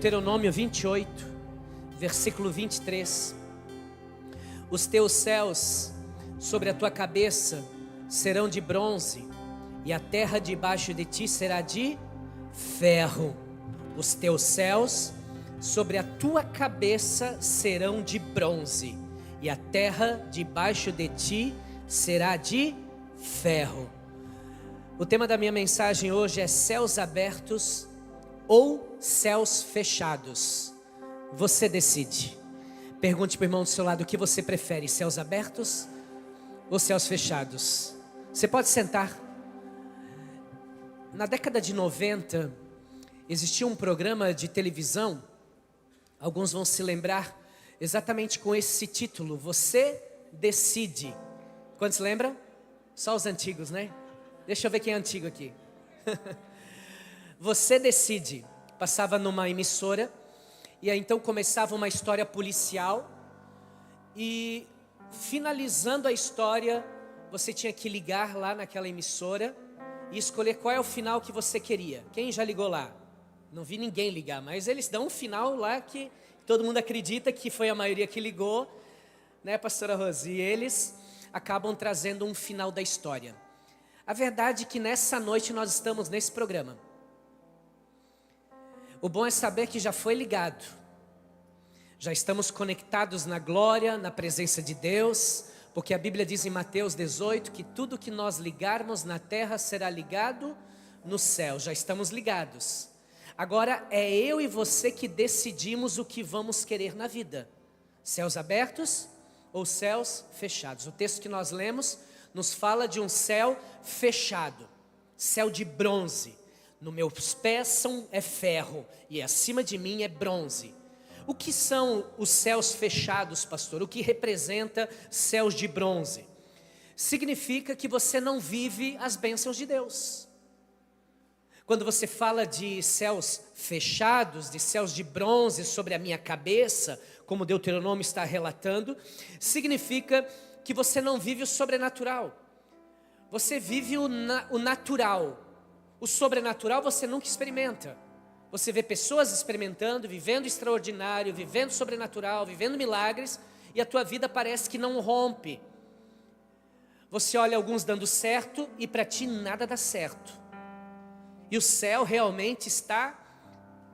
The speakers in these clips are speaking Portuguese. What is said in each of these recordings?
Deuteronômio 28, versículo 23. Os teus céus sobre a tua cabeça serão de bronze, e a terra debaixo de ti será de ferro. Os teus céus sobre a tua cabeça serão de bronze, e a terra debaixo de ti será de ferro. O tema da minha mensagem hoje é céus abertos ou céus fechados. Você decide. Pergunte para o irmão do seu lado o que você prefere, céus abertos ou céus fechados. Você pode sentar. Na década de 90, existia um programa de televisão, alguns vão se lembrar, exatamente com esse título, Você Decide. Quantos se lembram? Só os antigos, né? Deixa eu ver quem é antigo aqui. Você Decide. Passava numa emissora, e aí então começava uma história policial, e finalizando a história, você tinha que ligar lá naquela emissora e escolher qual é o final que você queria. Quem já ligou lá? Não vi ninguém ligar, mas eles dão um final lá que todo mundo acredita que foi a maioria que ligou, né, pastora Rose? E eles acabam trazendo um final da história. A verdade é que nessa noite nós estamos nesse programa. O bom é saber que já foi ligado. Já estamos conectados na glória, na presença de Deus, porque a Bíblia diz em Mateus 18 que tudo que nós ligarmos na terra será ligado no céu. Já estamos ligados. Agora é eu e você que decidimos o que vamos querer na vida. Céus abertos ou céus fechados. O texto que nós lemos nos fala de um céu fechado, céu de bronze. No meus pés é ferro e acima de mim é bronze. O que são os céus fechados, pastor? O que representa céus de bronze? Significa que você não vive as bênçãos de Deus. Quando você fala de céus fechados, de céus de bronze sobre a minha cabeça, como Deuteronômio está relatando, significa que você não vive o sobrenatural. Você vive o natural. O sobrenatural você nunca experimenta. Você vê pessoas experimentando, vivendo extraordinário, vivendo sobrenatural, vivendo milagres, e a tua vida parece que não rompe. Você olha alguns dando certo e para ti nada dá certo. E o céu realmente está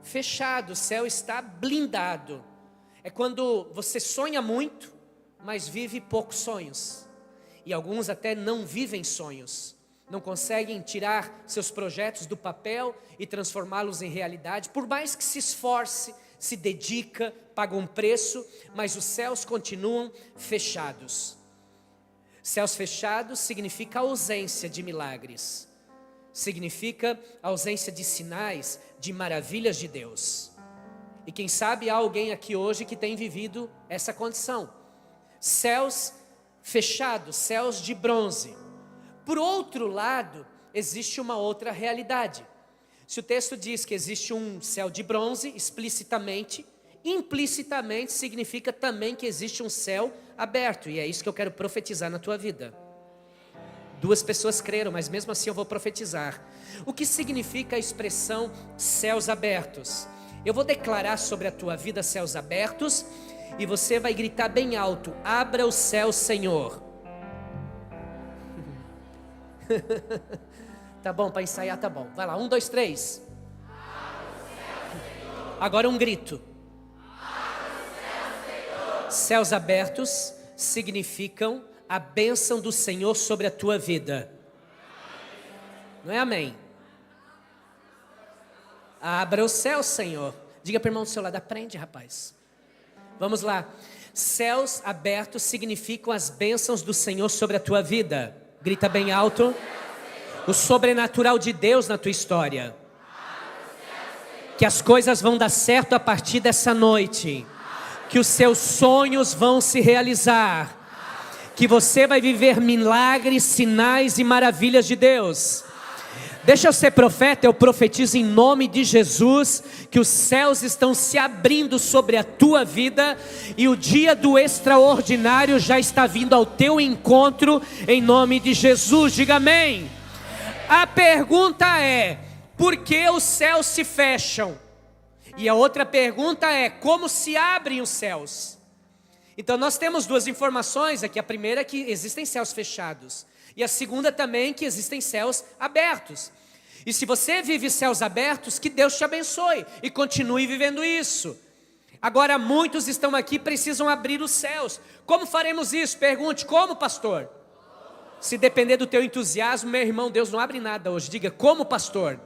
fechado, o céu está blindado. É quando você sonha muito, mas vive poucos sonhos. E alguns até não vivem sonhos. Não conseguem tirar seus projetos do papel e transformá-los em realidade. Por mais que se esforce, se dedica, paga um preço, mas os céus continuam fechados. Céus fechados significa ausência de milagres. Significa ausência de sinais, de maravilhas de Deus. E quem sabe há alguém aqui hoje que tem vivido essa condição. Céus fechados, céus de bronze. Por outro lado, existe uma outra realidade. Se o texto diz que existe um céu de bronze, explicitamente, implicitamente significa também que existe um céu aberto. E é isso que eu quero profetizar na tua vida. Duas pessoas creram, mas mesmo assim eu vou profetizar. O que significa a expressão céus abertos? Eu vou declarar sobre a tua vida céus abertos, e você vai gritar bem alto: abra o céu, Senhor. Tá bom, para ensaiar tá bom. Vai lá, 1, 2, 3. Agora um grito. Céus abertos significam a bênção do Senhor sobre a tua vida. Não é amém? Abra o céu, Senhor. Diga para o irmão do seu lado: aprende, rapaz. Vamos lá. Céus abertos significam as bênçãos do Senhor sobre a tua vida. Grita bem alto. O sobrenatural de Deus na tua história. Que as coisas vão dar certo a partir dessa noite. Que os seus sonhos vão se realizar. Que você vai viver milagres, sinais e maravilhas de Deus. Deixa eu ser profeta, eu profetizo em nome de Jesus que os céus estão se abrindo sobre a tua vida e o dia do extraordinário já está vindo ao teu encontro em nome de Jesus. Diga amém. A pergunta é: por que os céus se fecham? E a outra pergunta é: como se abrem os céus? Então nós temos duas informações aqui. A primeira é que existem céus fechados. E a segunda também que existem céus abertos. E se você vive céus abertos, que Deus te abençoe e continue vivendo isso. Agora muitos estão aqui e precisam abrir os céus. Como faremos isso? Pergunte: como, pastor? Se depender do teu entusiasmo, meu irmão, Deus não abre nada hoje. Diga: como, pastor?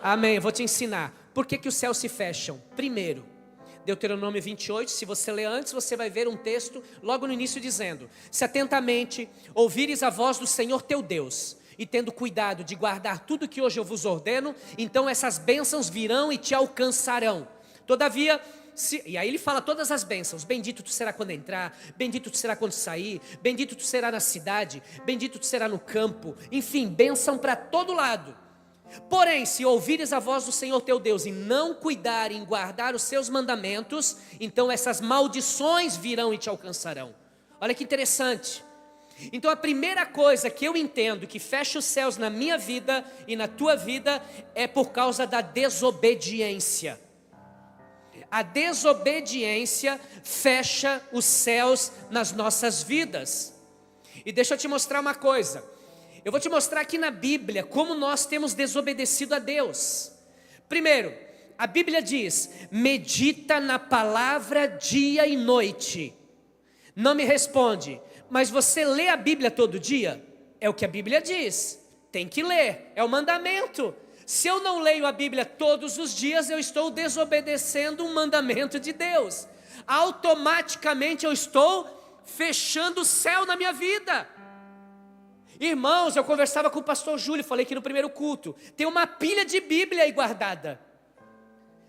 Amém, eu vou te ensinar. Por que que os céus se fecham? Primeiro, Deuteronômio 28, se você ler antes, você vai ver um texto logo no início dizendo: se atentamente ouvires a voz do Senhor teu Deus, e tendo cuidado de guardar tudo que hoje eu vos ordeno, então essas bênçãos virão e te alcançarão. Todavia, e aí ele fala todas as bênçãos: bendito tu será quando entrar, bendito tu será quando sair, bendito tu será na cidade, bendito tu será no campo, enfim, bênção para todo lado. Porém, se ouvires a voz do Senhor teu Deus e não cuidar em guardar os seus mandamentos, então essas maldições virão e te alcançarão. Olha que interessante. Então a primeira coisa que eu entendo que fecha os céus na minha vida e na tua vida é por causa da desobediência. A desobediência fecha os céus nas nossas vidas. E deixa eu te mostrar uma coisa. Eu vou te mostrar aqui na Bíblia como nós temos desobedecido a Deus. Primeiro, a Bíblia diz: medita na palavra dia e noite. Não me responde: mas você lê a Bíblia todo dia? É o que a Bíblia diz, tem que ler, é o mandamento. Se eu não leio a Bíblia todos os dias, eu estou desobedecendo um mandamento de Deus. Automaticamente eu estou fechando o céu na minha vida. Irmãos, eu conversava com o pastor Júlio, falei que no primeiro culto, tem uma pilha de Bíblia aí guardada,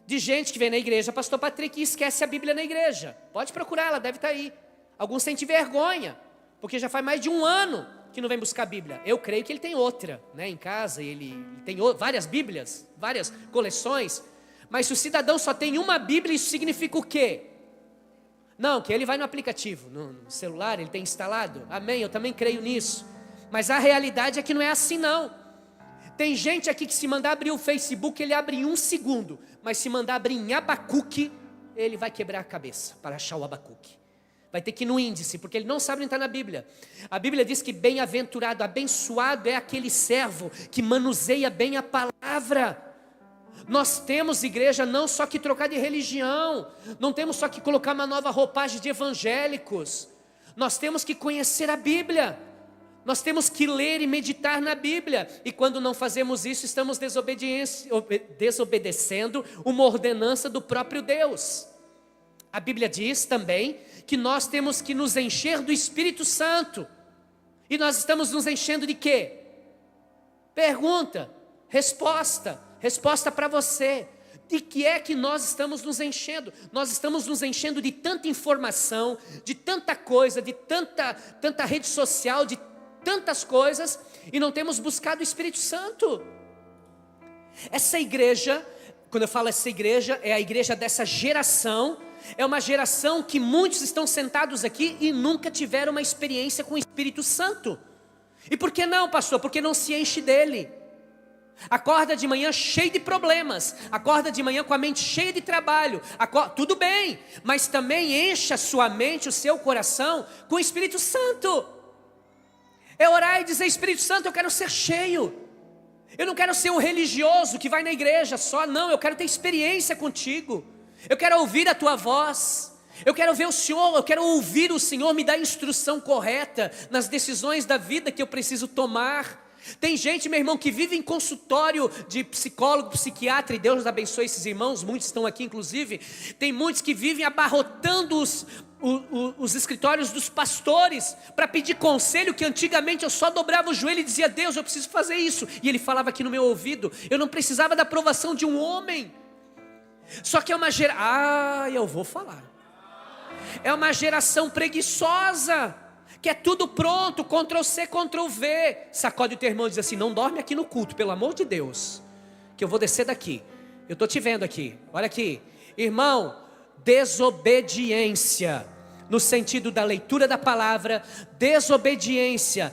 de gente que vem na igreja, pastor Patrick, e esquece a Bíblia na igreja. Pode procurar, ela deve estar aí. Alguns sentem vergonha, porque já faz mais de um ano que não vem buscar a Bíblia. Eu creio que ele tem outra, né, em casa, ele tem várias Bíblias, várias coleções. Mas se o cidadão só tem uma Bíblia, isso significa o quê? Não, que ele vai no aplicativo, no celular, ele tem instalado. Amém, eu também creio nisso. Mas a realidade é que não é assim não. Tem gente aqui que se mandar abrir o Facebook, ele abre em 1 segundo. Mas se mandar abrir em Abacuque, ele vai quebrar a cabeça para achar o Abacuque. Vai ter que ir no índice, porque ele não sabe onde está na Bíblia. A Bíblia diz que bem-aventurado, abençoado é aquele servo que manuseia bem a palavra. Nós temos, igreja, não só que trocar de religião, não temos só que colocar uma nova roupagem de evangélicos. Nós temos que conhecer a Bíblia. Nós temos que ler e meditar na Bíblia. E quando não fazemos isso, estamos desobedecendo uma ordenança do próprio Deus. A Bíblia diz também que nós temos que nos encher do Espírito Santo. E nós estamos nos enchendo de quê? Pergunta, resposta para você. De que é que nós estamos nos enchendo? Nós estamos nos enchendo de tanta informação, de tanta coisa, de tanta rede social, de tantas coisas, e não temos buscado o Espírito Santo. Essa igreja, quando eu falo essa igreja, é a igreja dessa geração. É uma geração que muitos estão sentados aqui e nunca tiveram uma experiência com o Espírito Santo. E por que não, pastor? Porque não se enche dele. Acorda de manhã cheio de problemas, acorda de manhã com a mente cheia de trabalho, tudo bem, mas também encha a sua mente, o seu coração com o Espírito Santo. É orar e dizer: Espírito Santo, eu quero ser cheio. Eu não quero ser um religioso que vai na igreja só, não, eu quero ter experiência contigo. Eu quero ouvir a tua voz. Eu quero ver o Senhor, eu quero ouvir o Senhor me dar a instrução correta nas decisões da vida que eu preciso tomar. Tem gente, meu irmão, que vive em consultório de psicólogo, psiquiatra, e Deus abençoe esses irmãos, muitos estão aqui inclusive. Tem muitos que vivem abarrotando os escritórios dos pastores para pedir conselho, que antigamente eu só dobrava o joelho e dizia: Deus, eu preciso fazer isso, e ele falava aqui no meu ouvido. Eu não precisava da aprovação de um homem. Só que é uma geração, eu vou falar, é uma geração preguiçosa, que é tudo pronto, Ctrl+C, Ctrl+V. Sacode o teu irmão e diz assim: não dorme aqui no culto, pelo amor de Deus, que eu vou descer daqui. Eu estou te vendo aqui, olha aqui. Irmão, desobediência, no sentido da leitura da palavra, desobediência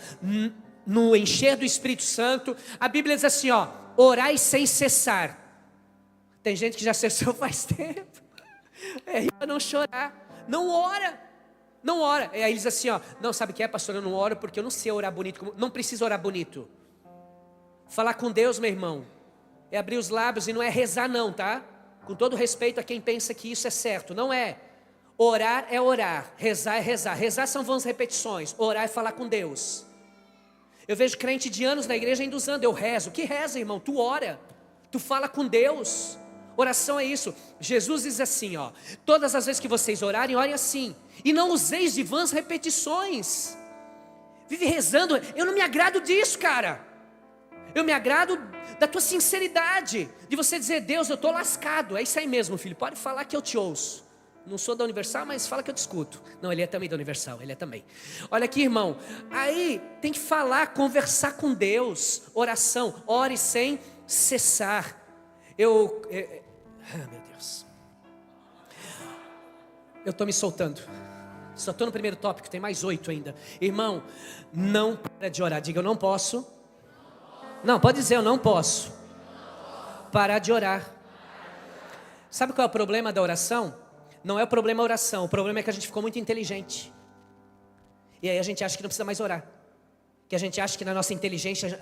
no encher do Espírito Santo. A Bíblia diz assim, ó: orai sem cessar. Tem gente que já cessou faz tempo. É para não chorar. Não ora. Não ora. E aí eles assim, ó. Não, sabe o que é, pastor? Eu não oro porque eu não sei orar bonito. Não precisa orar bonito. Falar com Deus, meu irmão, é abrir os lábios e não é rezar não, tá? Com todo respeito a quem pensa que isso é certo. Não é. Orar é orar. Rezar é rezar. Rezar são vãs repetições. Orar é falar com Deus. Eu vejo crente de anos na igreja ainda usando. Eu rezo. Que reza, irmão? Tu ora. Tu fala com Deus. Oração é isso. Jesus diz assim, ó: todas as vezes que vocês orarem, orem assim. E não useis de vãs repetições. Vive rezando. Eu não me agrado disso, cara. Eu me agrado da tua sinceridade. De você dizer: Deus, eu estou lascado. É isso aí mesmo, filho. Pode falar que eu te ouço. Não sou da Universal, mas fala que eu te escuto. Não, ele é também da Universal. Ele é também. Olha aqui, irmão. Aí tem que falar, conversar com Deus. Oração. Ore sem cessar. Meu Deus. Eu estou me soltando. Só estou no primeiro tópico, tem mais 8 ainda. Irmão, não para de orar. Diga: eu não posso. Não, pode dizer: eu não posso parar de orar. Sabe qual é o problema da oração? Não é o problema a oração. O problema é que a gente ficou muito inteligente. E aí a gente acha que não precisa mais orar. Que a gente acha que na nossa inteligência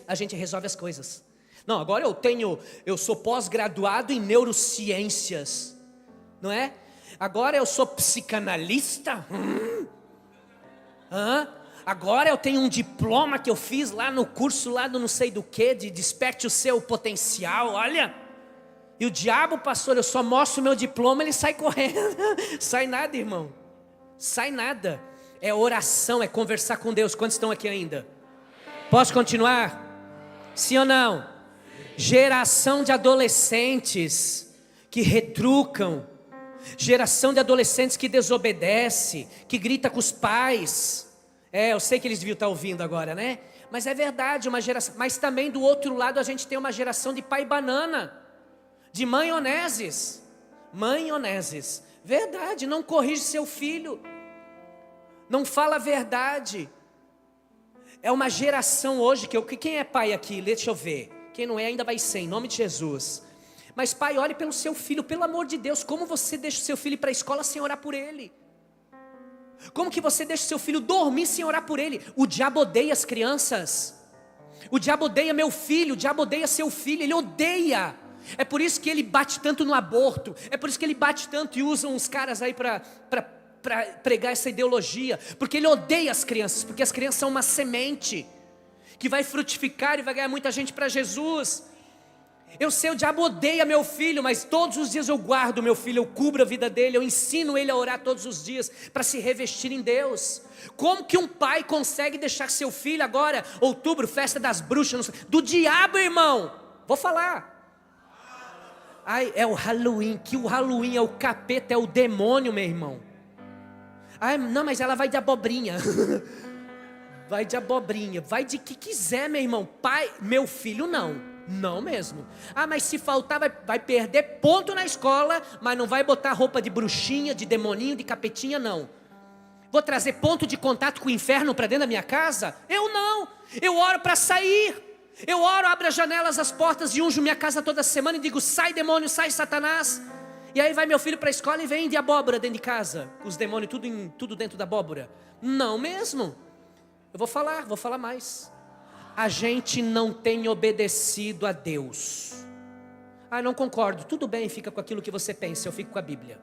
a gente resolve as coisas. Não, agora eu sou pós-graduado em neurociências. Não é? Agora eu sou psicanalista. Agora eu tenho um diploma que eu fiz lá no curso, lá do não sei do que, de desperte o seu potencial, olha. E o diabo, pastor, eu só mostro o meu diploma, ele sai correndo. Sai nada, irmão. Sai nada. É oração, é conversar com Deus. Quantos estão aqui ainda? Posso continuar? Sim ou não? Geração de adolescentes que retrucam. Geração de adolescentes que desobedece, que grita com os pais. Eu sei que eles deviam estar ouvindo agora, né? Mas é verdade, uma geração. Mas também do outro lado a gente tem uma geração de pai banana, de maioneses. Maioneses. Verdade, não corrige seu filho. Não fala a verdade. É uma geração hoje quem é pai aqui? Deixa eu ver. Quem não é ainda vai ser, em nome de Jesus. Mas pai, ore pelo seu filho, pelo amor de Deus. Como você deixa o seu filho ir para a escola sem orar por ele? Como que você deixa o seu filho dormir sem orar por ele? O diabo odeia as crianças. O diabo odeia meu filho, o diabo odeia seu filho, ele odeia. É por isso que ele bate tanto no aborto. É por isso que ele bate tanto e usa uns caras aí para pregar essa ideologia. Porque ele odeia as crianças, porque as crianças são uma semente que vai frutificar e vai ganhar muita gente para Jesus. Eu sei, o diabo odeia meu filho, mas todos os dias eu guardo meu filho, eu cubro a vida dele, eu ensino ele a orar todos os dias, para se revestir em Deus. Como que um pai consegue deixar seu filho agora, outubro, festa das bruxas, do diabo, irmão? Vou falar. Ai, é o Halloween, que o Halloween é o capeta, é o demônio, meu irmão. Ai, não, mas ela vai de abobrinha. Vai de abobrinha, vai de que quiser, meu irmão. Pai, meu filho não. Não mesmo. Mas se faltar vai perder ponto na escola, mas não vai botar roupa de bruxinha, de demoninho, de capetinha, não. Vou trazer ponto de contato com o inferno para dentro da minha casa? Eu não. Eu oro para sair. Eu oro, abro as janelas, as portas e unjo minha casa toda semana e digo: sai demônio, sai Satanás. E aí vai meu filho para a escola e vem de abóbora dentro de casa, com os demônios tudo dentro da abóbora. Não mesmo. Eu vou falar mais. A gente não tem obedecido a Deus. Não concordo. Tudo bem, fica com aquilo que você pensa, eu fico com a Bíblia.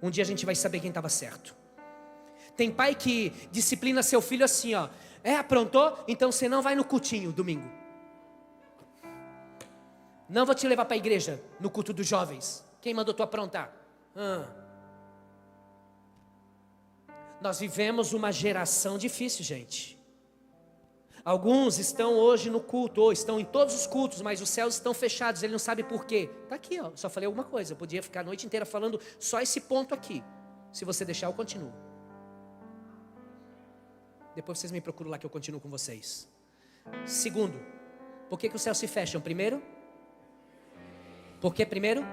Um dia a gente vai saber quem estava certo. Tem pai que disciplina seu filho assim, ó. Aprontou? Então você não vai no cultinho domingo. Não vou te levar para a igreja no culto dos jovens. Quem mandou tu aprontar? Nós vivemos uma geração difícil, gente. Alguns estão hoje no culto, ou estão em todos os cultos, mas os céus estão fechados, ele não sabe por quê. Está aqui, ó, só falei alguma coisa, eu podia ficar a noite inteira falando só esse ponto aqui. Se você deixar, eu continuo. Depois vocês me procuram lá que eu continuo com vocês. Segundo, por que os céus se fecham? Primeiro? Por que primeiro?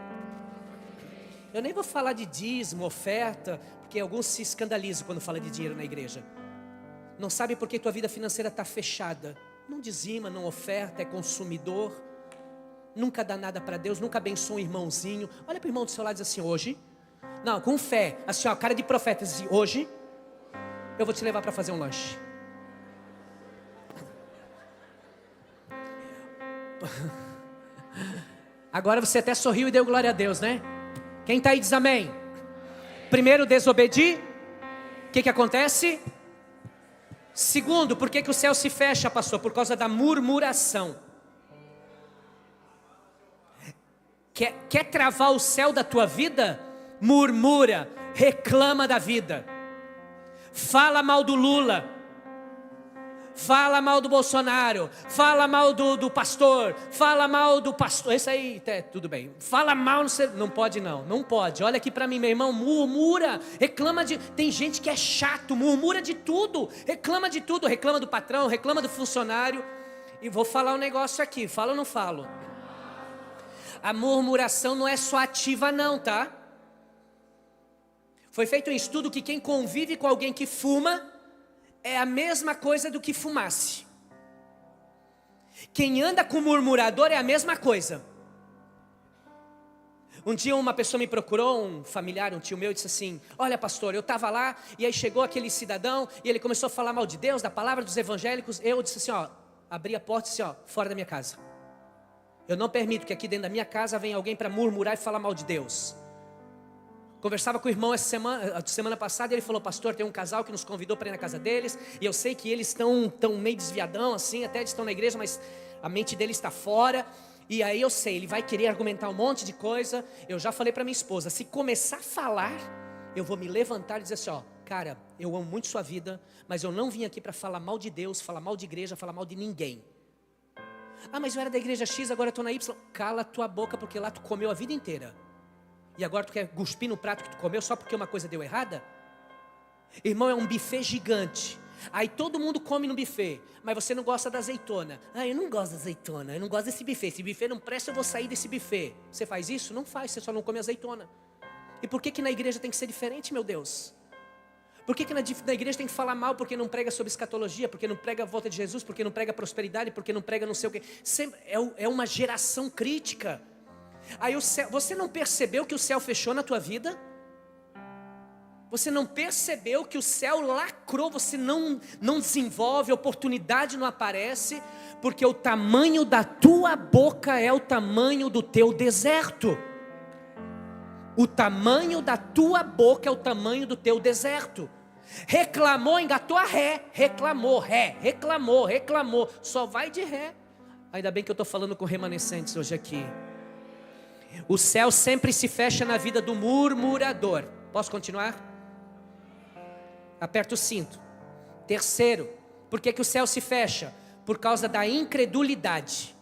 Eu nem vou falar de dízimo, oferta, porque alguns se escandalizam quando fala de dinheiro na igreja. Não sabe por que tua vida financeira está fechada. Não dizima, não oferta, é consumidor. nunca dá nada para Deus, nunca abençoa um irmãozinho. Olha para o irmão do seu lado e diz assim: hoje, não, com fé, assim, ó, cara de profeta, diz assim: hoje eu vou te levar para fazer um lanche. Agora você até sorriu e deu glória a Deus, né? Quem está aí diz amém. Primeiro, desobedir. O que acontece? Segundo, por que o céu se fecha, pastor? Por causa da murmuração. Quer travar o céu da tua vida? Murmura, reclama da vida. Fala mal do Lula. Fala mal do Bolsonaro, fala mal do pastor, fala mal do pastor, isso aí, tudo bem. Fala mal, não pode não, não pode. Olha aqui para mim, meu irmão, murmura, reclama de, tem gente que é chato, murmura de tudo, reclama do patrão, reclama do funcionário. E vou falar um negócio aqui, falo ou não falo? A murmuração não é só ativa não, tá? Foi feito um estudo que quem convive com alguém que fuma é a mesma coisa do que fumasse. Quem anda com murmurador é a mesma coisa. Um dia uma pessoa me procurou, um familiar, um tio meu, disse assim: olha pastor, eu estava lá, e aí chegou aquele cidadão, e ele começou a falar mal de Deus, da palavra dos evangélicos. Eu disse assim, ó, abri a porta e disse, ó, fora da minha casa. Eu não permito que aqui dentro da minha casa venha alguém para murmurar e falar mal de Deus. Conversava com o irmão essa semana passada, e ele falou: pastor, tem um casal que nos convidou para ir na casa deles, e eu sei que eles estão meio desviadão assim, até eles estão na igreja, mas a mente deles está fora. E aí eu sei, ele vai querer argumentar um monte de coisa. Eu já falei para minha esposa: se começar a falar, eu vou me levantar e dizer assim, ó, cara, eu amo muito sua vida, mas eu não vim aqui para falar mal de Deus, falar mal de igreja, falar mal de ninguém. Ah, mas eu era da igreja X, agora eu estou na Y. Cala a tua boca, porque lá tu comeu a vida inteira. E agora tu quer cuspir no prato que tu comeu só porque uma coisa deu errada? Irmão, é um buffet gigante. Aí todo mundo come no buffet, mas você não gosta da azeitona. Ah, eu não gosto da azeitona, eu não gosto desse buffet. Esse buffet não presta, eu vou sair desse buffet. Você faz isso? Não faz, você só não come azeitona. E por que na igreja tem que ser diferente, meu Deus? Por que na igreja tem que falar mal porque não prega sobre escatologia, porque não prega a volta de Jesus, porque não prega prosperidade, porque não prega não sei o quê? Sempre é uma geração crítica. Aí o céu, você não percebeu que o céu fechou na tua vida? Você não percebeu que o céu lacrou? Você não desenvolve, a oportunidade não aparece, porque o tamanho da tua boca é o tamanho do teu deserto. O tamanho da tua boca é o tamanho do teu deserto. Reclamou, engatou a ré, reclamou, só vai de ré. Ainda bem que eu estou falando com remanescentes hoje aqui. O céu sempre se fecha na vida do murmurador. Posso continuar? Aperta o cinto. Terceiro, por que o céu se fecha? Por causa da incredulidade.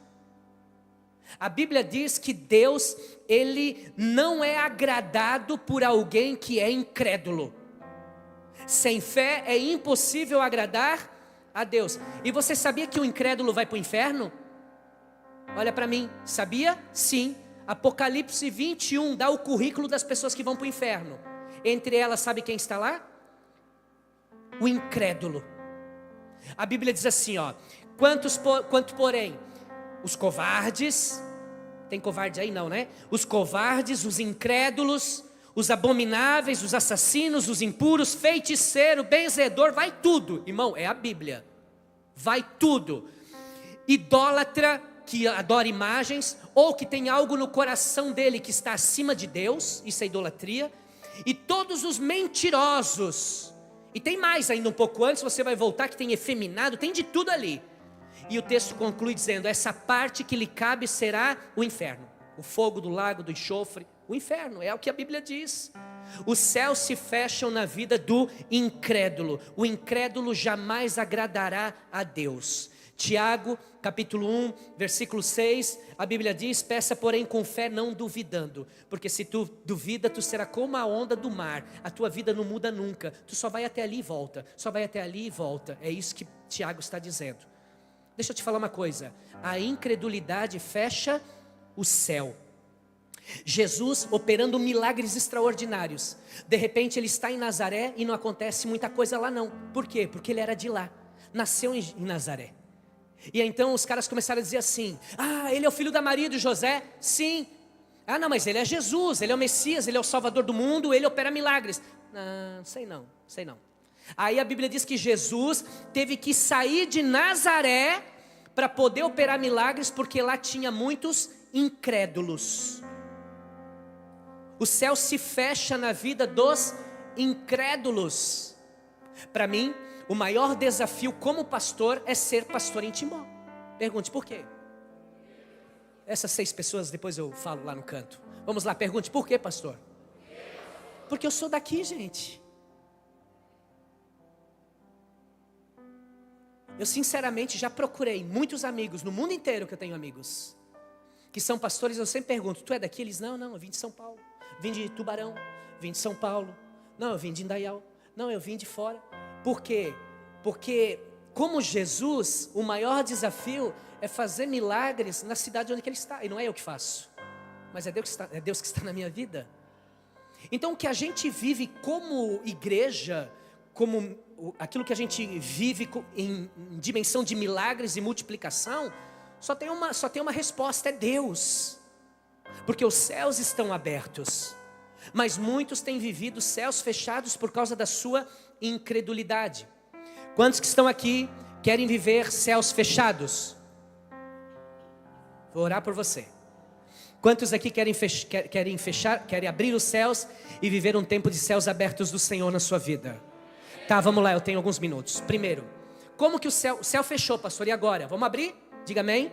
A Bíblia diz que Deus, Ele não é agradado por alguém que é incrédulo. Sem fé é impossível agradar a Deus. E você sabia que o incrédulo vai para o inferno? Olha para mim, sabia? Sim. Apocalipse 21 dá o currículo das pessoas que vão para o inferno. Entre elas, sabe quem está lá? O incrédulo. A Bíblia diz assim, ó: quanto porém, os covardes, tem covarde aí não, né? Os covardes, os incrédulos, os abomináveis, os assassinos, os impuros, feiticeiro, benzedor, vai tudo. Irmão, é a Bíblia. Vai tudo. Idólatra, que adora imagens, ou que tem algo no coração dele que está acima de Deus, isso é idolatria. E todos os mentirosos. E tem mais ainda um pouco antes, você vai voltar, que tem efeminado, tem de tudo ali. E o texto conclui dizendo: essa parte que lhe cabe será o inferno. O fogo do lago do enxofre, o inferno, é o que a Bíblia diz. Os céus se fecham na vida do incrédulo. O incrédulo jamais agradará a Deus. Tiago, capítulo 1, versículo 6, a Bíblia diz: peça porém com fé, não duvidando, porque se tu duvida, tu será como a onda do mar, a tua vida não muda nunca, tu só vai até ali e volta, só vai até ali e volta. É isso que Tiago está dizendo. Deixa eu te falar uma coisa: a incredulidade fecha o céu. Jesus operando milagres extraordinários, de repente ele está em Nazaré e não acontece muita coisa lá não. Por quê? Porque ele era de lá, nasceu em Nazaré. E então os caras começaram a dizer assim: ah, ele é o filho da Maria e do José? Sim. Ah, não, mas ele é Jesus, ele é o Messias, ele é o Salvador do mundo, ele opera milagres. Não, sei não. Aí a Bíblia diz que Jesus teve que sair de Nazaré para poder operar milagres, porque lá tinha muitos incrédulos. O céu se fecha na vida dos incrédulos. Para mim, o maior desafio como pastor é ser pastor em Timbó. Pergunte por quê? Essas 6 pessoas depois eu falo lá no canto. Vamos lá, pergunte por quê, pastor? Porque eu sou daqui, gente. Eu sinceramente já procurei muitos amigos no mundo inteiro, que eu tenho amigos que são pastores. Eu sempre pergunto: tu é daqui? Eles: não, eu vim de São Paulo, vim de Tubarão, vim de São Paulo, não, eu vim de Indaial, não, eu vim de fora. Por quê? Porque como Jesus, o maior desafio é fazer milagres na cidade onde ele está. E não é eu que faço, mas é Deus que está na minha vida. Então o que a gente vive como igreja, como aquilo que a gente vive em dimensão de milagres e multiplicação, só tem uma resposta: é Deus. Porque os céus estão abertos, mas muitos têm vivido céus fechados por causa da sua incredulidade. Quantos que estão aqui querem viver céus fechados? Vou orar por você. Quantos aqui querem abrir os céus e viver um tempo de céus abertos do Senhor na sua vida? Tá, vamos lá, eu tenho alguns minutos. Primeiro, como que o céu fechou, pastor? E agora? Vamos abrir? Diga amém.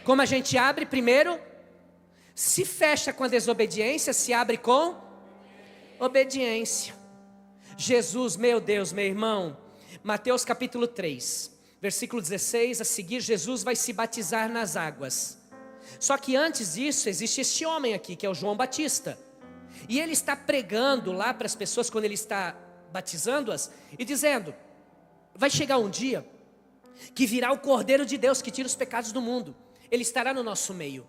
Como a gente abre? Primeiro, se fecha com a desobediência, se abre com obediência. Jesus, meu Deus, meu irmão, Mateus capítulo 3, versículo 16, a seguir Jesus vai se batizar nas águas. Só que antes disso existe este homem aqui, que é o João Batista. E ele está pregando lá para as pessoas quando ele está batizando-as e dizendo: vai chegar um dia que virá o Cordeiro de Deus que tira os pecados do mundo. Ele estará no nosso meio.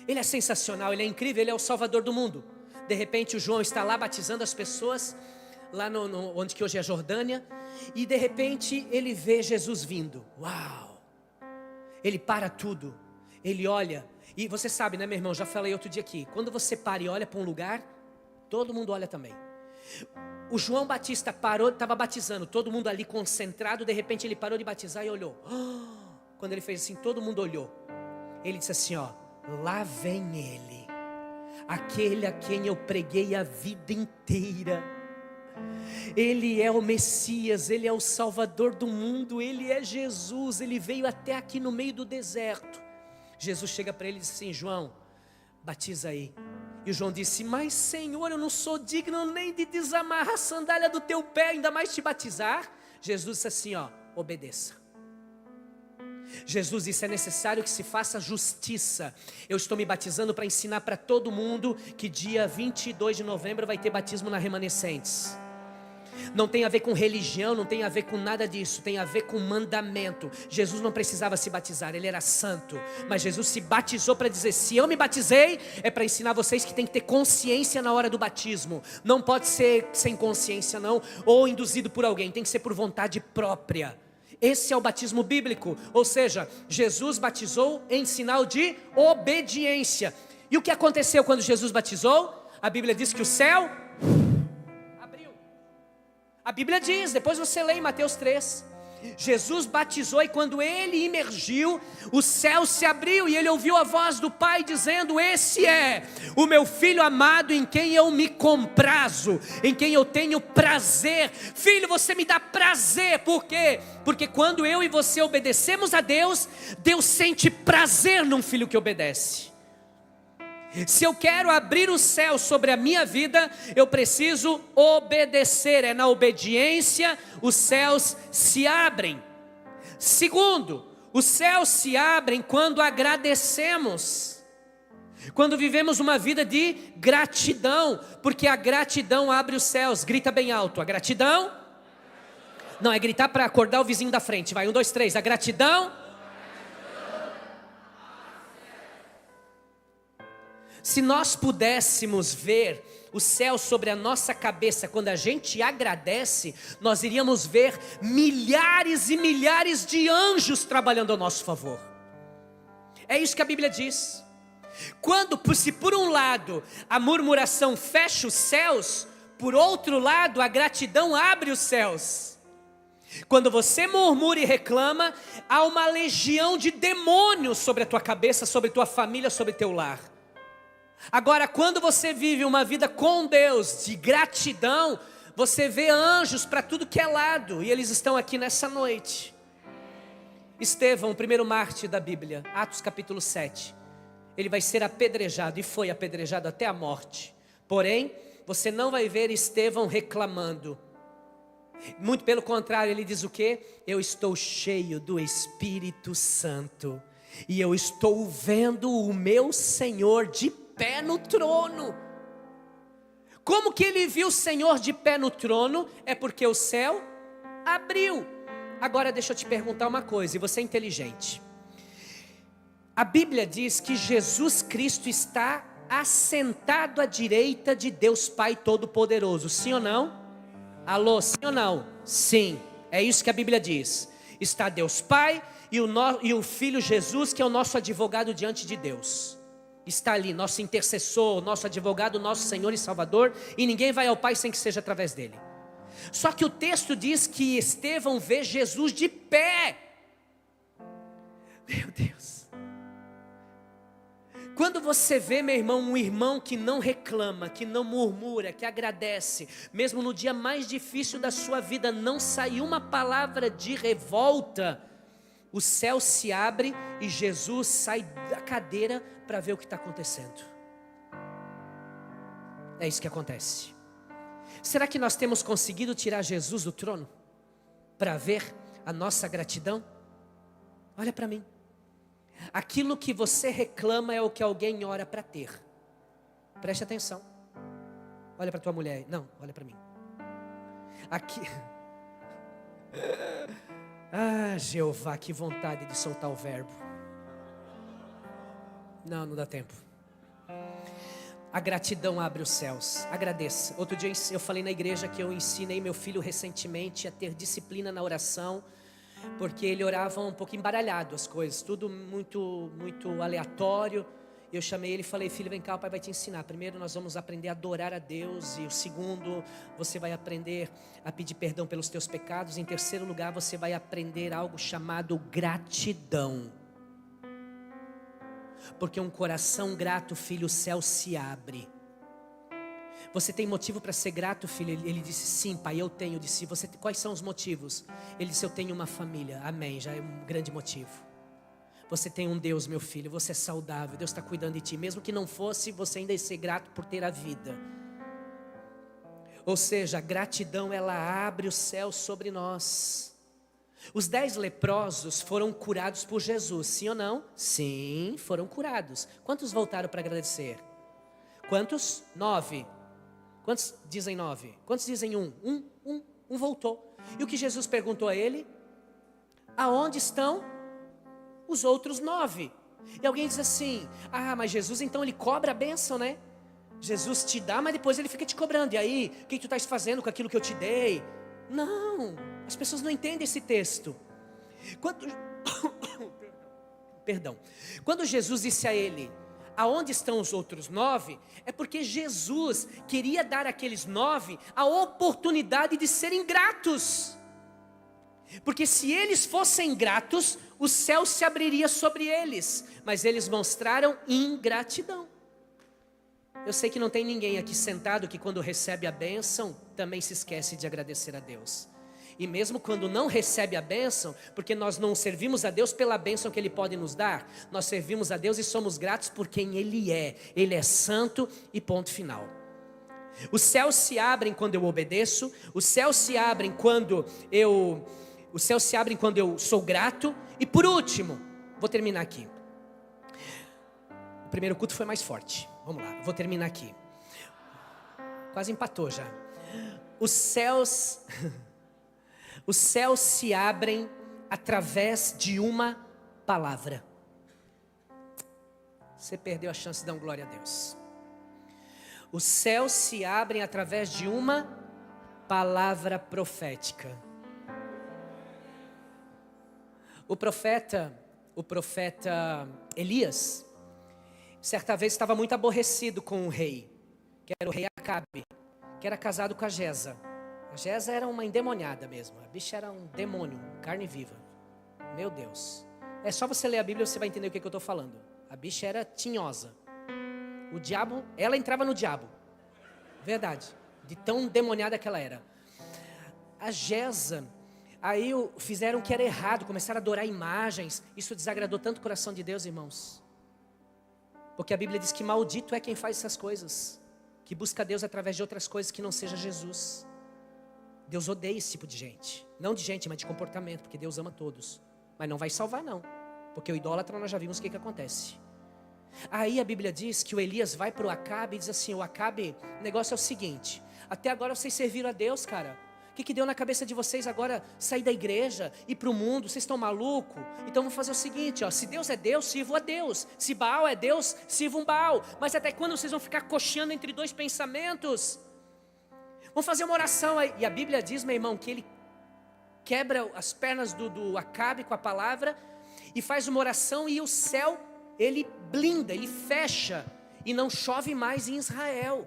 Ele é sensacional, ele é incrível, ele é o Salvador do mundo. De repente o João está lá batizando as pessoas, lá onde que hoje é a Jordânia, e de repente ele vê Jesus vindo. Uau! Ele para tudo, ele olha, e você sabe, né, meu irmão, já falei outro dia aqui, quando você para e olha para um lugar, todo mundo olha também. O João Batista parou, estava batizando, todo mundo ali concentrado, de repente ele parou de batizar e olhou. Quando ele fez assim, todo mundo olhou. Ele disse assim, ó: lá vem ele, aquele a quem eu preguei a vida inteira. Ele é o Messias, ele é o Salvador do mundo, ele é Jesus, ele veio até aqui no meio do deserto. Jesus chega para ele e diz assim: João, batiza aí. E o João disse: mas Senhor, eu não sou digno nem de desamarrar a sandália do teu pé, ainda mais te batizar. Jesus disse assim, ó: obedeça. Jesus disse: é necessário que se faça justiça. Eu estou me batizando para ensinar para todo mundo que dia 22 de novembro vai ter batismo na Remanescentes. Não tem a ver com religião, não tem a ver com nada disso, tem a ver com mandamento. Jesus não precisava se batizar, ele era santo, mas Jesus se batizou para dizer: se eu me batizei, é para ensinar vocês que tem que ter consciência na hora do batismo. Não pode ser sem consciência não, ou induzido por alguém, tem que ser por vontade própria. Esse é o batismo bíblico, ou seja, Jesus batizou em sinal de obediência. E o que aconteceu quando Jesus batizou? A Bíblia diz que o céu abriu. A Bíblia diz, depois você lê em Mateus 3. Jesus batizou e quando ele imergiu, o céu se abriu e ele ouviu a voz do Pai dizendo: esse é o meu Filho amado em quem eu me comprazo, em quem eu tenho prazer. Filho, você me dá prazer. Por quê? Porque quando eu e você obedecemos a Deus, Deus sente prazer num filho que obedece. Se eu quero abrir o céu sobre a minha vida, eu preciso obedecer. É na obediência os céus se abrem. Segundo, os céus se abrem quando agradecemos, quando vivemos uma vida de gratidão, porque a gratidão abre os céus. Grita bem alto: a gratidão. Não, é gritar para acordar o vizinho da frente. Vai, 1, 2, 3, a gratidão. Se nós pudéssemos ver o céu sobre a nossa cabeça quando a gente agradece, nós iríamos ver milhares e milhares de anjos trabalhando ao nosso favor. É isso que a Bíblia diz. Se por um lado a murmuração fecha os céus, por outro lado a gratidão abre os céus. Quando você murmura e reclama, há uma legião de demônios sobre a tua cabeça, sobre a tua família, sobre o teu lar. Agora, quando você vive uma vida com Deus, de gratidão, você vê anjos para tudo que é lado, e eles estão aqui nessa noite. Estevão, o primeiro mártir da Bíblia, Atos capítulo 7, ele vai ser apedrejado, e foi apedrejado até a morte. Porém, você não vai ver Estevão reclamando. Muito pelo contrário, ele diz o quê? Eu estou cheio do Espírito Santo, e eu estou vendo o meu Senhor de pé no trono. Como que ele viu o Senhor de pé no trono? É porque o céu abriu. Agora deixa eu te perguntar uma coisa, e você é inteligente. A Bíblia diz que Jesus Cristo está assentado à direita de Deus Pai Todo-Poderoso, sim ou não? Alô, sim ou não? Sim, é isso que a Bíblia diz. Está Deus Pai e o Filho Jesus, que é o nosso advogado diante de Deus. Está ali, nosso intercessor, nosso advogado, nosso Senhor e Salvador, e ninguém vai ao Pai sem que seja através dele. Só que o texto diz que Estevão vê Jesus de pé. Meu Deus. Quando você vê, meu irmão, um irmão que não reclama, que não murmura, que agradece, mesmo no dia mais difícil da sua vida, não sai uma palavra de revolta, o céu se abre e Jesus sai da cadeira para ver o que está acontecendo. É isso que acontece. Será que nós temos conseguido tirar Jesus do trono para ver a nossa gratidão? Olha para mim. Aquilo que você reclama é o que alguém ora para ter. Preste atenção. Olha para tua mulher. Não, olha para mim. Aqui. Ah, Jeová, que vontade de soltar o verbo. Não dá tempo. A gratidão abre os céus. Agradeça. Outro dia eu falei na igreja que eu ensinei meu filho recentemente a ter disciplina na oração, porque ele orava um pouco embaralhado as coisas, tudo muito aleatório. Eu chamei ele e falei: filho, vem cá, o pai vai te ensinar. Primeiro nós vamos aprender a adorar a Deus, e o segundo, você vai aprender a pedir perdão pelos teus pecados. Em terceiro lugar, você vai aprender algo chamado gratidão. Porque um coração grato, filho, o céu se abre. Você tem motivo para ser grato, filho? Ele disse: sim, pai, eu tenho. Eu disse: quais são os motivos? Ele disse: eu tenho uma família. Amém, já é um grande motivo. Você tem um Deus, meu filho, você é saudável, Deus está cuidando de ti. Mesmo que não fosse, você ainda ia ser grato por ter a vida. Ou seja, a gratidão, ela abre o céu sobre nós. Os 10 leprosos foram curados por Jesus, sim ou não? Sim, foram curados. Quantos voltaram para agradecer? Quantos? 9. Quantos dizem 9? Quantos dizem 1? Um voltou. E o que Jesus perguntou a ele? Aonde estão os outros 9? E alguém diz assim: ah, mas Jesus então ele cobra a bênção, né? Jesus te dá, mas depois ele fica te cobrando. E aí, o que tu estás fazendo com aquilo que eu te dei? Não, as pessoas não entendem esse texto. Quando Jesus disse a ele: aonde estão os outros 9? É porque Jesus queria dar àqueles 9 a oportunidade de serem gratos. Porque se eles fossem gratos, o céu se abriria sobre eles. Mas eles mostraram ingratidão. Eu sei que não tem ninguém aqui sentado que quando recebe a bênção também se esquece de agradecer a Deus. E mesmo quando não recebe a bênção, porque nós não servimos a Deus pela bênção que Ele pode nos dar, nós servimos a Deus e somos gratos por quem Ele é. Ele é santo e ponto final. Os céus se abrem quando eu obedeço, os céus se abrem quando eu sou grato. E por último, vou terminar aqui. O primeiro culto foi mais forte. Vamos lá, vou terminar aqui. Quase empatou já. Os céus se abrem através de uma palavra. Você perdeu a chance de dar um glória a Deus. Os céus se abrem através de uma palavra profética. O profeta Elias, certa vez estava muito aborrecido com o rei, que era o rei Acabe, que era casado com a Jeza. A Jeza era uma endemoniada mesmo, a bicha era um demônio, carne viva. Meu Deus. É só você ler a Bíblia e você vai entender o que eu estou falando. A bicha era tinhosa. O diabo, ela entrava no diabo. Verdade. De tão endemoniada que ela era. A Jeza, aí fizeram o que era errado, começaram a adorar imagens. Isso desagradou tanto o coração de Deus, irmãos. Porque a Bíblia diz que maldito é quem faz essas coisas, que busca Deus através de outras coisas que não seja Jesus. Deus odeia esse tipo de gente. Não de gente, mas de comportamento, porque Deus ama todos. Mas não vai salvar não, porque o idólatra nós já vimos o que acontece. Aí a Bíblia diz que o Elias vai para o Acabe e diz assim: o Acabe, o negócio é o seguinte, até agora vocês serviram a Deus, cara. O que deu na cabeça de vocês agora sair da igreja, ir para o mundo? Vocês estão malucos? Então vamos fazer o seguinte, ó, se Deus é Deus, sirvo a Deus. Se Baal é Deus, sirvo um Baal. Mas até quando vocês vão ficar cocheando entre dois pensamentos? Vamos fazer uma oração aí. E a Bíblia diz, meu irmão, que ele quebra as pernas do Acabe com a palavra e faz uma oração, e o céu, ele blinda, ele fecha, e não chove mais em Israel.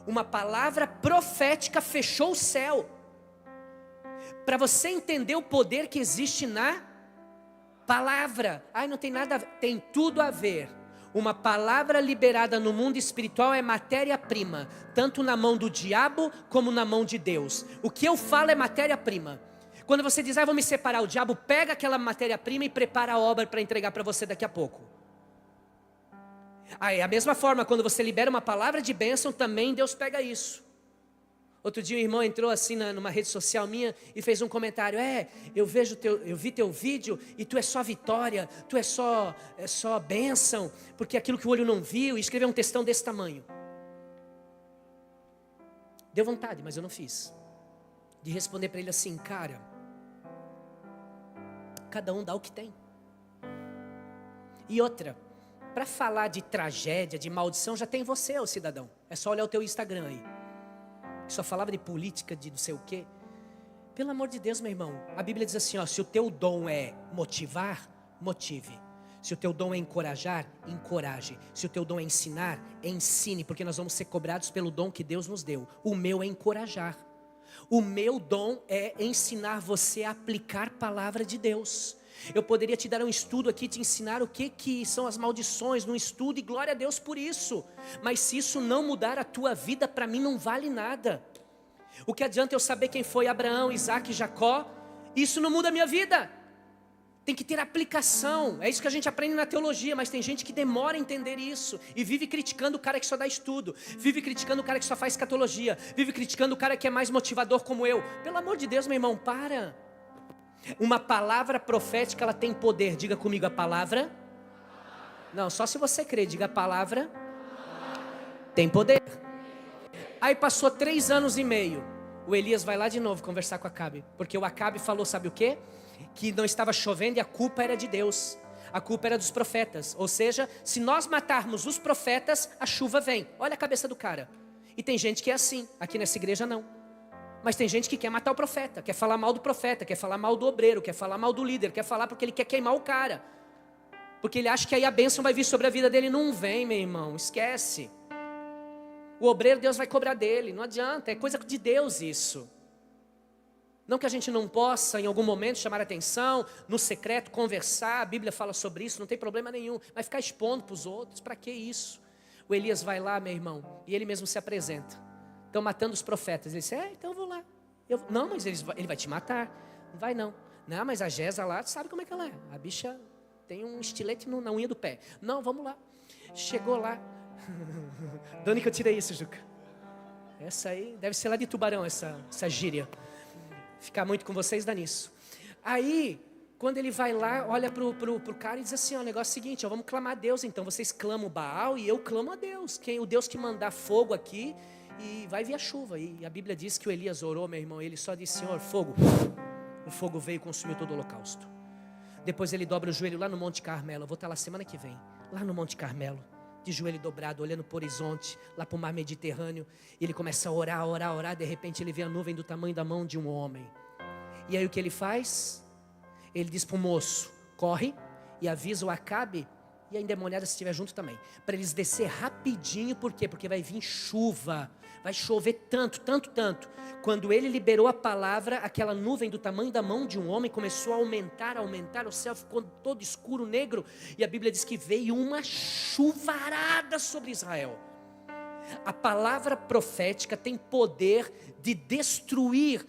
Uma palavra profética fechou o céu. Para você entender o poder que existe na palavra. Ai, não tem nada a ver. Tem tudo a ver. Uma palavra liberada no mundo espiritual é matéria-prima, tanto na mão do diabo como na mão de Deus. O que eu falo é matéria-prima. Quando você diz, vou me separar, o diabo pega aquela matéria-prima e prepara a obra para entregar para você daqui a pouco. É a mesma forma, quando você libera uma palavra de bênção, também Deus pega isso. Outro dia um irmão entrou assim numa rede social minha e fez um comentário: eu vi teu vídeo e tu é só vitória, tu é só bênção, porque aquilo que o olho não viu, e escreveu um textão desse tamanho. Deu vontade, mas eu não fiz, de responder para ele assim: cara, cada um dá o que tem. E outra, para falar de tragédia, de maldição, já tem você, ô cidadão. É só olhar o teu Instagram aí, que só falava de política, de não sei o quê. Pelo amor de Deus, meu irmão, a Bíblia diz assim, se o teu dom é motivar, motive. Se o teu dom é encorajar, encoraje. Se o teu dom é ensinar, ensine, porque nós vamos ser cobrados pelo dom que Deus nos deu. O meu é encorajar. O meu dom é ensinar você a aplicar a palavra de Deus. Eu poderia te dar um estudo aqui, te ensinar o que são as maldições num estudo, e glória a Deus por isso. Mas se isso não mudar a tua vida, para mim não vale nada. O que adianta eu saber quem foi Abraão, Isaac e Jacó? Isso não muda a minha vida. Tem que ter aplicação. É isso que a gente aprende na teologia, mas tem gente que demora a entender isso e vive criticando o cara que só dá estudo, vive criticando o cara que só faz escatologia, vive criticando o cara que é mais motivador como eu. Pelo amor de Deus, meu irmão, para. Uma palavra profética, ela tem poder. Diga comigo a palavra. Não, só se você crê, diga a palavra. Tem poder. Aí passou 3 anos e meio. O Elias vai lá de novo conversar com Acabe, porque o Acabe falou, sabe o quê? Que não estava chovendo e a culpa era de Deus. A culpa era dos profetas. Ou seja, se nós matarmos os profetas, a chuva vem. Olha a cabeça do cara. E tem gente que é assim. Aqui nessa igreja não. Mas tem gente que quer matar o profeta, quer falar mal do profeta, quer falar mal do obreiro, quer falar mal do líder, quer falar porque ele quer queimar o cara, porque ele acha que aí a bênção vai vir sobre a vida dele. Não vem, meu irmão, esquece. O obreiro, Deus vai cobrar dele, não adianta, é coisa de Deus isso. Não que a gente não possa em algum momento chamar atenção, no secreto conversar, a Bíblia fala sobre isso, não tem problema nenhum, mas ficar expondo para os outros, para que isso? O Elias vai lá, meu irmão, e ele mesmo se apresenta. Estão matando os profetas. Ele disse, então eu vou lá. Não, mas ele vai te matar. Não vai não. Não, mas a Jeza lá, tu sabe como é que ela é. A bicha tem um estilete na unha do pé. Não, vamos lá. Chegou lá. De onde que eu tirei isso, Juca? Essa aí, deve ser lá de Tubarão, essa gíria. Ficar muito com vocês dá nisso. Aí, quando ele vai lá, olha pro cara e diz assim, o negócio é o seguinte, vamos clamar a Deus então. Vocês clamam o Baal e eu clamo a Deus. O Deus que mandar fogo aqui, e vai vir a chuva. E a Bíblia diz que o Elias orou, meu irmão, ele só disse, Senhor, fogo. O fogo veio e consumiu todo o holocausto. Depois ele dobra o joelho lá no Monte Carmelo. Eu vou estar lá semana que vem, lá no Monte Carmelo. de joelho dobrado, olhando para o horizonte, lá para o mar Mediterrâneo. E ele começa a orar, orar, orar. De repente ele vê a nuvem do tamanho da mão de um homem. E aí o que ele faz? Ele diz para o moço: corre e avisa o Acabe e a endemoniada se estiver junto também, para eles descer rapidinho. Por quê? Porque vai vir chuva, vai chover tanto, tanto, tanto. Quando ele liberou a palavra, aquela nuvem do tamanho da mão de um homem começou a aumentar, aumentar, o céu ficou todo escuro, negro, e a Bíblia diz que veio uma chuvarada sobre Israel. A palavra profética tem poder de destruir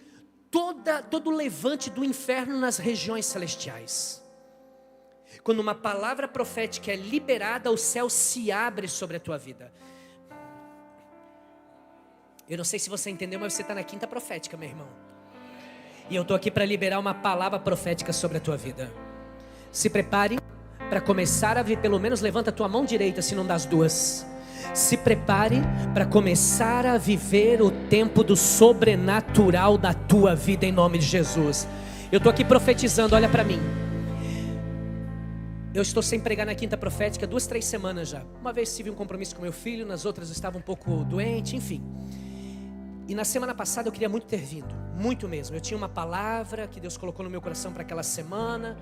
todo o levante do inferno nas regiões celestiais. Quando uma palavra profética é liberada, o céu se abre sobre a tua vida. Eu não sei se você entendeu, mas você está na quinta profética, meu irmão. E eu estou aqui para liberar uma palavra profética sobre a tua vida. Se prepare para começar a ver, pelo menos levanta a tua mão direita, se não das duas. Se prepare para começar a viver o tempo do sobrenatural da tua vida, em nome de Jesus. Eu estou aqui profetizando, olha para mim. Eu estou sem pregar na quinta profética 2, 3 semanas já. Uma vez tive um compromisso com meu filho, nas outras eu estava um pouco doente, enfim. E na semana passada eu queria muito ter vindo, muito mesmo. Eu tinha uma palavra que Deus colocou no meu coração para aquela semana.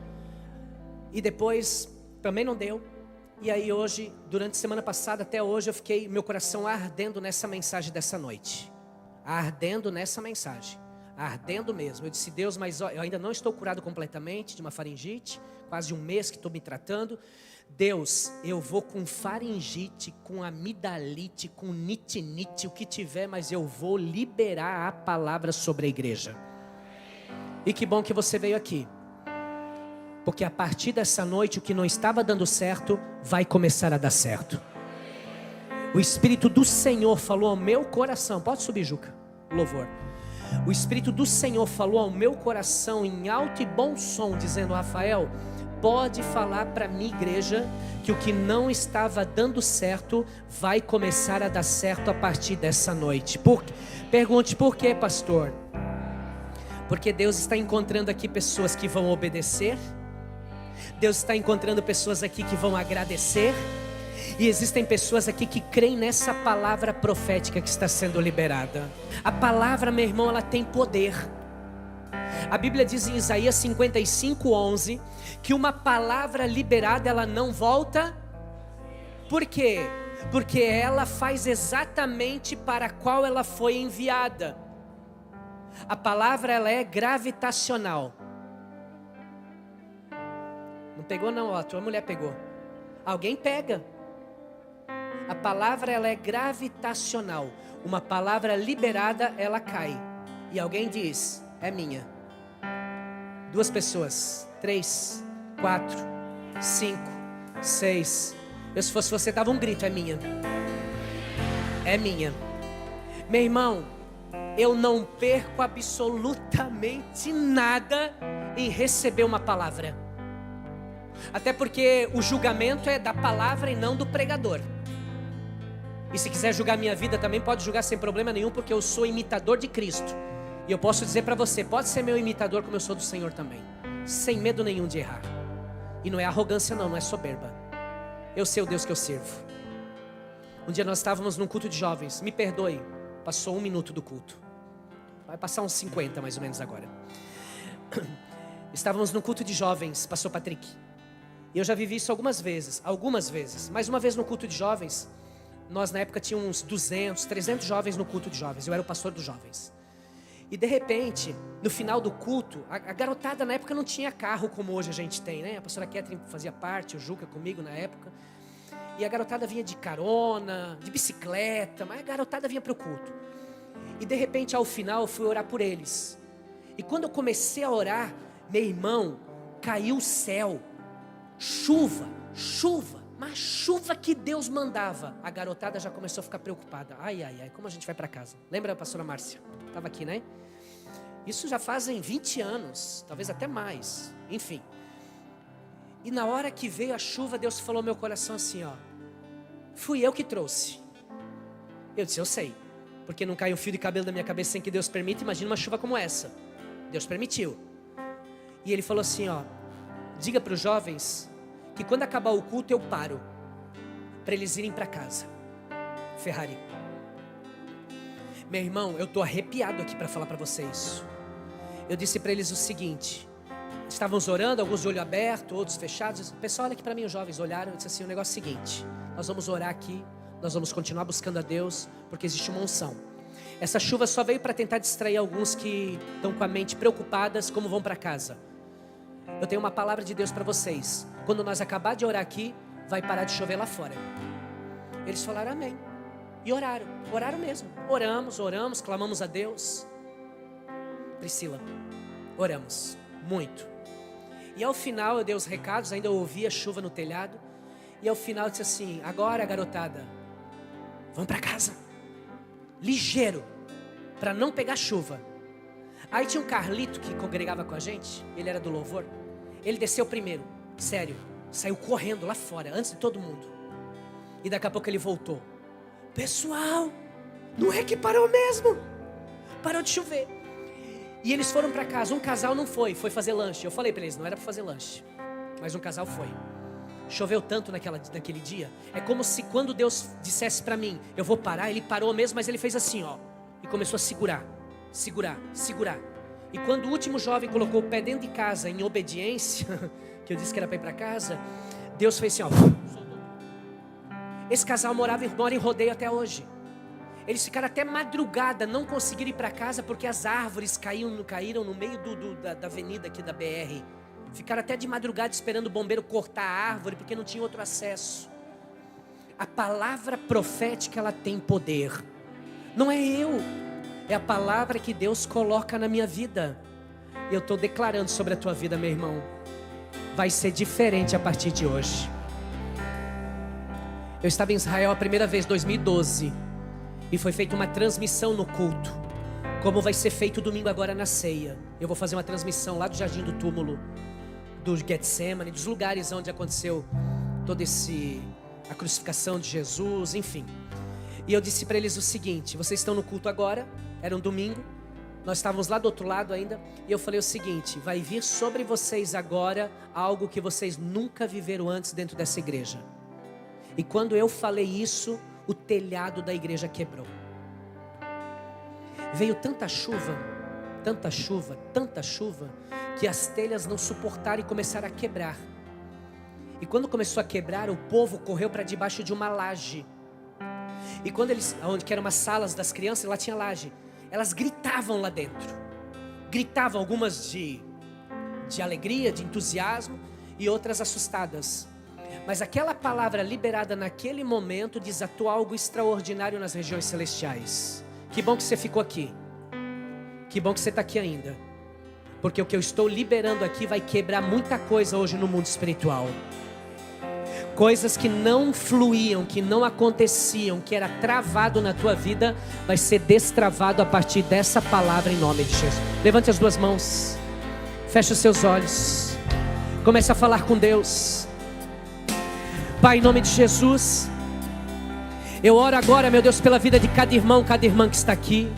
E depois também não deu. E aí hoje, durante a semana passada até hoje, eu fiquei, meu coração ardendo nessa mensagem dessa noite. Ardendo nessa mensagem. Ardendo mesmo. Eu disse: Deus, mas eu ainda não estou curado completamente de uma faringite. Quase um mês que estou me tratando. Deus, eu vou com faringite, com amidalite, com nitinite, o que tiver, mas eu vou liberar a palavra sobre a igreja. E que bom que você veio aqui. Porque a partir dessa noite, o que não estava dando certo, vai começar a dar certo. O Espírito do Senhor falou ao meu coração. Pode subir, Juca, louvor. O Espírito do Senhor falou ao meu coração em alto e bom som, dizendo: Rafael, pode falar para a minha igreja que o que não estava dando certo vai começar a dar certo a partir dessa noite. Pergunte: por quê, pastor? Porque Deus está encontrando aqui pessoas que vão obedecer. Deus está encontrando pessoas aqui que vão agradecer. E existem pessoas aqui que creem nessa palavra profética que está sendo liberada. A palavra, meu irmão, ela tem poder. A Bíblia diz em Isaías 55:11 que uma palavra liberada, ela não volta. Por quê? Porque ela faz exatamente para a qual ela foi enviada. A palavra, ela é gravitacional. Não pegou não, ó, a tua mulher pegou. Alguém pega. A palavra, ela é gravitacional. Uma palavra liberada, ela cai. E alguém diz: é minha. 2 pessoas, 3, 4, 5, 6. Eu, se fosse você, dava um grito: é minha. É minha. Meu irmão, eu não perco absolutamente nada em receber uma palavra. Até porque o julgamento é da palavra e não do pregador. E se quiser julgar minha vida também pode julgar sem problema nenhum, porque eu sou imitador de Cristo. E eu posso dizer para você, pode ser meu imitador como eu sou do Senhor também, sem medo nenhum de errar. E não é arrogância não é soberba. Eu sei o Deus que eu sirvo. Um dia nós estávamos num culto de jovens, me perdoe, passou 1 minuto do culto. Vai passar uns 50 mais ou menos agora. Estávamos num culto de jovens, pastor Patrick. E eu já vivi isso algumas vezes. Mas uma vez no culto de jovens, nós na época tínhamos uns 200, 300 jovens no culto de jovens. Eu era o pastor dos jovens. E de repente, no final do culto, a garotada na época não tinha carro como hoje a gente tem, né? A pastora Catherine fazia parte, o Juca comigo na época. E a garotada vinha de carona, de bicicleta, mas a garotada vinha para o culto. E de repente, ao final, eu fui orar por eles. E quando eu comecei a orar, meu irmão, caiu o céu. Chuva, mas chuva que Deus mandava. A garotada já começou a ficar preocupada. Ai, como a gente vai para casa? Lembra a pastora Márcia? Estava aqui, né? Isso já fazem 20 anos, talvez até mais. Enfim. E na hora que veio a chuva, Deus falou ao meu coração assim, ó: fui eu que trouxe. Eu disse: eu sei, porque não cai um fio de cabelo da minha cabeça sem que Deus permita. Imagina uma chuva como essa. Deus permitiu. E ele falou assim, ó: diga para os jovens que quando acabar o culto eu paro. para eles irem para casa. Ferrari. Meu irmão, eu estou arrepiado aqui para falar para vocês. Eu disse para eles o seguinte: estávamos orando, alguns de olho aberto, outros fechados. Pessoal, olha aqui para mim, os jovens olharam e disse assim: o negócio é o seguinte, nós vamos orar aqui, nós vamos continuar buscando a Deus, porque existe uma unção. Essa chuva só veio para tentar distrair alguns que estão com a mente preocupadas, como vão para casa. Eu tenho uma palavra de Deus para vocês. Quando nós acabar de orar aqui, vai parar de chover lá fora. Eles falaram amém. E oraram mesmo. Oramos, clamamos a Deus. Priscila, oramos muito. E ao final eu dei os recados, ainda ouvi a chuva no telhado. E ao final eu disse assim: agora, garotada, vamos para casa, ligeiro, para não pegar chuva. Aí tinha um Carlito que congregava com a gente, ele era do louvor. Ele desceu primeiro, sério, saiu correndo lá fora, antes de todo mundo. E daqui a pouco ele voltou: pessoal, não é que parou mesmo? Parou de chover. E eles foram para casa. Um casal não foi fazer lanche. Eu falei para eles, não era para fazer lanche, mas um casal foi. Choveu tanto naquele dia. É como se quando Deus dissesse para mim: eu vou parar, ele parou mesmo, mas ele fez assim, ó, e começou a segurar. E quando o último jovem colocou o pé dentro de casa em obediência, que eu disse que era para ir para casa, Deus fez assim, ó. Esse casal mora em Rodeio até hoje. Eles ficaram até madrugada, não conseguiram ir para casa porque as árvores caíram no meio da avenida aqui da BR. Ficaram até de madrugada esperando o bombeiro cortar a árvore porque não tinha outro acesso. A palavra profética, ela tem poder. Não é eu, é a palavra que Deus coloca na minha vida. E eu estou declarando sobre a tua vida, meu irmão. Vai ser diferente a partir de hoje. Eu estava em Israel a primeira vez, 2012. E foi feita uma transmissão no culto, como vai ser feito domingo agora na ceia. Eu vou fazer uma transmissão lá do Jardim do Túmulo, do Getsemane, dos lugares onde aconteceu a crucificação de Jesus, enfim. E eu disse para eles o seguinte: vocês estão no culto agora, era um domingo, nós estávamos lá do outro lado ainda. E eu falei o seguinte: vai vir sobre vocês agora algo que vocês nunca viveram antes dentro dessa igreja. E quando eu falei isso, o telhado da igreja quebrou. Veio tanta chuva, que as telhas não suportaram e começaram a quebrar. E quando começou a quebrar, o povo correu para debaixo de uma laje. E quando onde eram umas salas das crianças, lá tinha laje. Elas gritavam lá dentro. Gritavam, algumas de alegria, de entusiasmo, e outras assustadas. Mas aquela palavra liberada naquele momento desatou algo extraordinário nas regiões celestiais. Que bom que você ficou aqui. Que bom que você está aqui ainda. Porque o que eu estou liberando aqui vai quebrar muita coisa hoje no mundo espiritual. Coisas que não fluíam, que não aconteciam, que era travado na tua vida, vai ser destravado a partir dessa palavra em nome de Jesus. Levante as duas mãos. Feche os seus olhos. Comece a falar com Deus. Pai, em nome de Jesus, eu oro agora, meu Deus, pela vida de cada irmão, cada irmã que está aqui.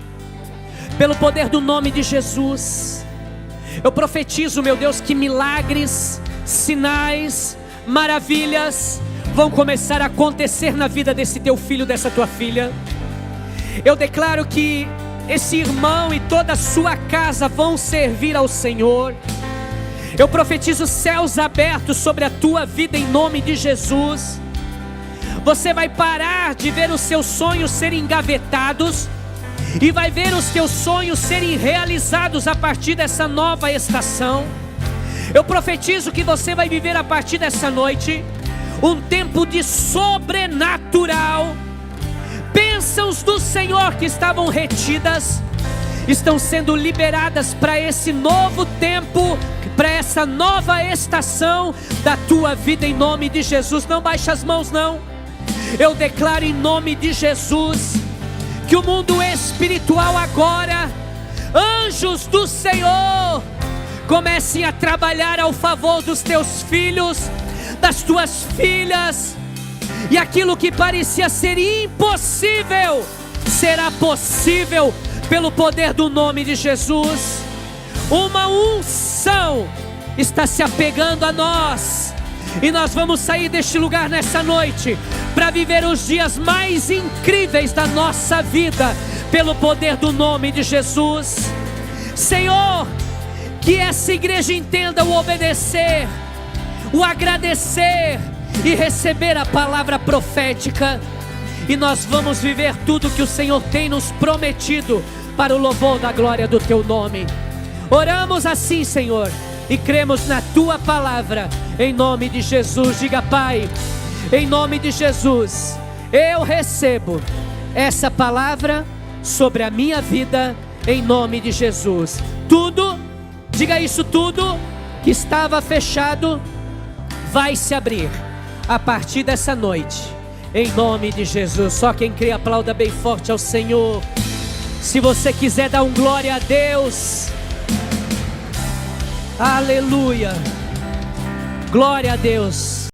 Pelo poder do nome de Jesus, eu profetizo, meu Deus, que milagres, sinais, maravilhas vão começar a acontecer na vida desse teu filho, dessa tua filha. Eu declaro que esse irmão e toda a sua casa vão servir ao Senhor. Eu profetizo céus abertos sobre a tua vida em nome de Jesus. Você vai parar de ver os seus sonhos serem engavetados e vai ver os teus sonhos serem realizados a partir dessa nova estação. Eu profetizo que você vai viver a partir dessa noite um tempo de sobrenatural. Bênçãos do Senhor que estavam retidas estão sendo liberadas para esse novo tempo, para essa nova estação da tua vida em nome de Jesus. Não baixe as mãos não. Eu declaro em nome de Jesus que o mundo espiritual agora, anjos do Senhor, comecem a trabalhar ao favor dos teus filhos, das tuas filhas, e aquilo que parecia ser impossível será possível pelo poder do nome de Jesus. Uma unção está se apegando a nós, E nós vamos sair deste lugar nessa noite para viver os dias mais incríveis da nossa vida, pelo poder do nome de Jesus. Senhor, que essa igreja entenda o obedecer, o agradecer e receber a palavra profética. E nós vamos viver tudo que o Senhor tem nos prometido, para o louvor da glória do Teu nome. Oramos assim, Senhor, e cremos na Tua palavra, em nome de Jesus. Diga: Pai, em nome de Jesus, eu recebo essa palavra sobre a minha vida, em nome de Jesus. Tudo, diga isso, tudo que estava fechado vai se abrir a partir dessa noite, em nome de Jesus. Só quem crê aplauda bem forte ao Senhor. Se você quiser dar um glória a Deus, aleluia, glória a Deus.